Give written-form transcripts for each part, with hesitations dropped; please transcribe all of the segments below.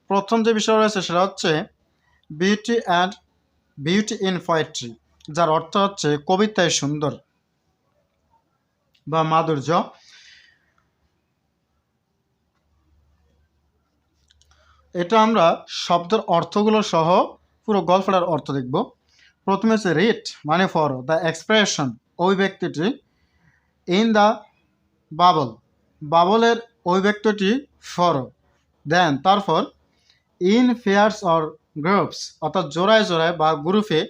প্রথম যে বিষয় রয়েছে সেটা হচ্ছে বিউটি ইন পোয়েট্রি, যার অর্থ হচ্ছে কবিতায় সুন্দর বা মাধুর্য। এটা আমরা শব্দের অর্থগুলো সহ পুরো গল্পটার অর্থ দেখব। প্রথমে হচ্ছে রিড মানে ফর দ্য এক্সপ্রেশন, ওই ব্যক্তিটি ইন দ্য বাবল, বাবলের ওই ব্যক্তিটি ফর, দেন তারপর ইন পেয়ার্স অর গ্রুপস, অর্থাৎ জোড়ায় জোড়ায় বা গ্রুপে,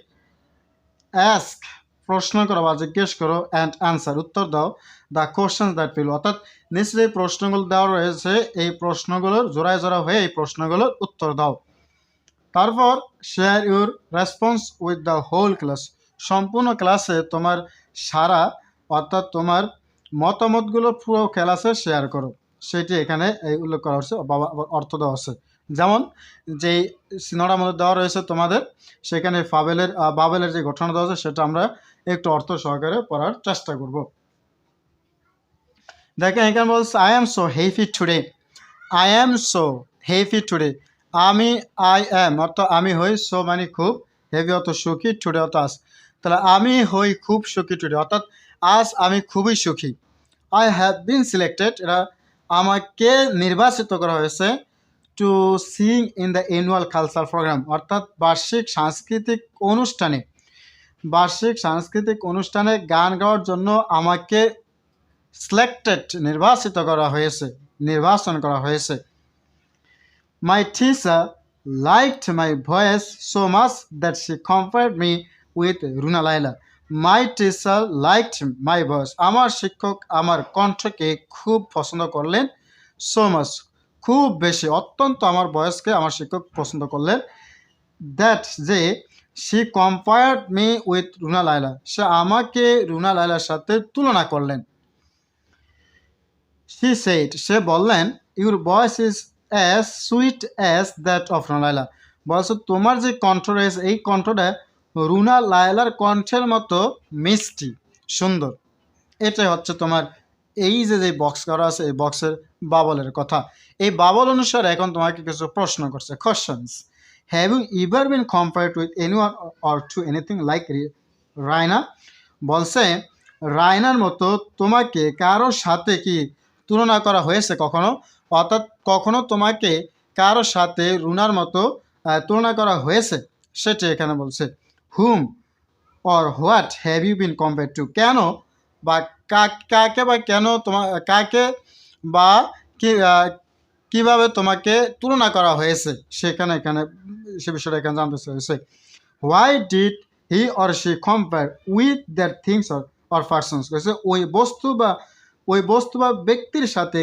অ্যাস্ক প্রশ্ন করো বা জিজ্ঞেস করো, অ্যান্ড আনসার উত্তর দাও, দ্য কোশ্চেন দ্যাট ফিল, অর্থাৎ নিচে যে প্রশ্নগুলো দেওয়া রয়েছে এই প্রশ্নগুলোর জোড়ায় জোড়া হয়ে এই প্রশ্নগুলোর উত্তর দাও। তারপর share your response with the whole class, সম্পূর্ণ ক্লাসে তোমার সারা অর্থাৎ তোমার মতামতগুলো পুরো ক্লাসে শেয়ার করো, সেটি এখানে এই উল্লেখ করা হচ্ছে বা অর্থ দেওয়া হচ্ছে। যেমন যেই সিনেমার মধ্যে দেওয়া রয়েছে তোমাদের, সেখানে বাবেলের যে ঘটনা দেওয়া আছে সেটা আমরা একটু অর্থ সহকারে পড়ার চেষ্টা করব। দেখেন এখানে বলছে I am so happy today, I am so happy today, I am অর্থাৎ আমি হই, সো মানে খুব, হেভি অত সুখী, টুডে অত আজ, তাহলে আমি হই খুব সুখী টুডে, অর্থাৎ আজ আমি খুবই সুখী। আই হ্যাভ বিন সিলেক্টেড, এরা আমাকে নির্বাচিত করা হয়েছে, to sing in the annual culture programme, অর্থাৎ বার্ষিক সাংস্কৃতিক অনুষ্ঠানে গান গাওয়ার জন্য আমাকে নির্বাচন করা হয়েছে। My teacher liked my voice so much that she compared me with Runa Laila. My teacher liked my voice. আমার শিক্ষক আমার কণ্ঠকে খুব পছন্দ করলেন, so much খুব বেশি, অত্যন্ত আমার ভয়েসকে আমার শিক্ষক পছন্দ করলেন, that যে she compared me with Runa Laila, সে আমাকে রুনা লাইলার সাথে তুলনা করলেন। She said, সে বললেন, your voice is as sweet as that of Runa Laila, বলছে তোমার যে কণ্ঠ রয়েছে এই কণ্ঠটা রুনা লায়লার কণ্ঠের মতো মিষ্টি সুন্দর। এটাই হচ্ছে তোমার এই যে বক্স করা আছে এই বক্সের বাবলের কথা। এই বাবল অনুসারে এখন তোমাকে কিছু প্রশ্ন করছে, questions. Have you ever been compared with anyone or to anything like Raina, বলছে রায়নার মতো তোমাকে কারোর সাথে কি তুলনা করা হয়েছে কখনো, অর্থাৎ কখনো তোমাকে কারোর সাথে রুনার মতো তুলনা করা হয়েছে, সেটি এখানে বলছে। Hmm or what have you been compared to, কেন বা কাকে বা কেন কাকে বা কিভাবে তোমাকে তুলনা করা হয়েছে এখানে সে বিষয়টা এখানে জানতে চাইছে। Why did he or she compare with that things or persons, ওই বস্তু বা ব্যক্তির সাথে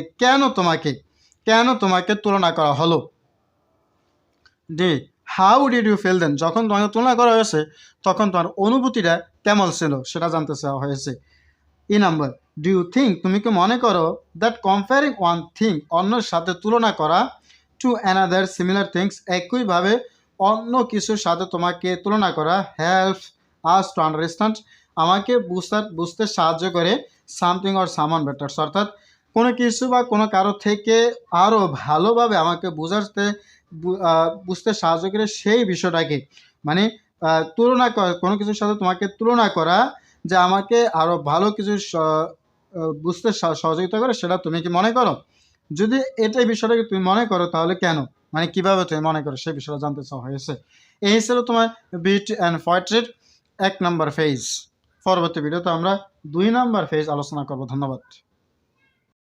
কেন তোমাকে তুলনা করা হলো। ডি how did you feel then, যখন তোমাকে তুলনা করা হয়েছে তখন তোমার অনুভূতিটা কেমন ছিল সেটা জানতে চাওয়া হয়েছে। E number, do you think, তুমি কি মনে করো, দ্যাট কম্পেয়ারিং ওয়ান থিং, অন্যের সাথে তুলনা করা, টু অ্যানাদার সিমিলার থিংস, একইভাবে অন্য কিছুর সাথে তোমাকে তুলনা করা, হেল্প আস টু আন্ডারস্ট্যান্ড, আমাকে বুঝতে সাহায্য করে, সামথিং অর সামান বেটার্স, অর্থাৎ কোনো কিছু বা কোনো কারো থেকে আরও ভালোভাবে আমাকে বুঝতে সাহায্য করে সেই বিষয়টাকে, মানে তুলনা করা, কোনো কিছুর সাথে তোমাকে তুলনা করা যে আমাকে আরও ভালো কিছু বুঝতে সহযোগিতা করে, সেটা তুমি কি মনে করো? যদি এটাই বিষয়টাকে তুমি মনে করো তাহলে কেন, মানে কিভাবে তুমি মনে করো সেই বিষয়টা জানতে চাওয়া হয়েছে। এই ছিল তোমার বিউটি অ্যান্ড পোয়েট্রির 1 নম্বর ফেজ। পরবর্তী ভিডিওতে আমরা 2 নম্বর ফেজ আলোচনা করব। ধন্যবাদ।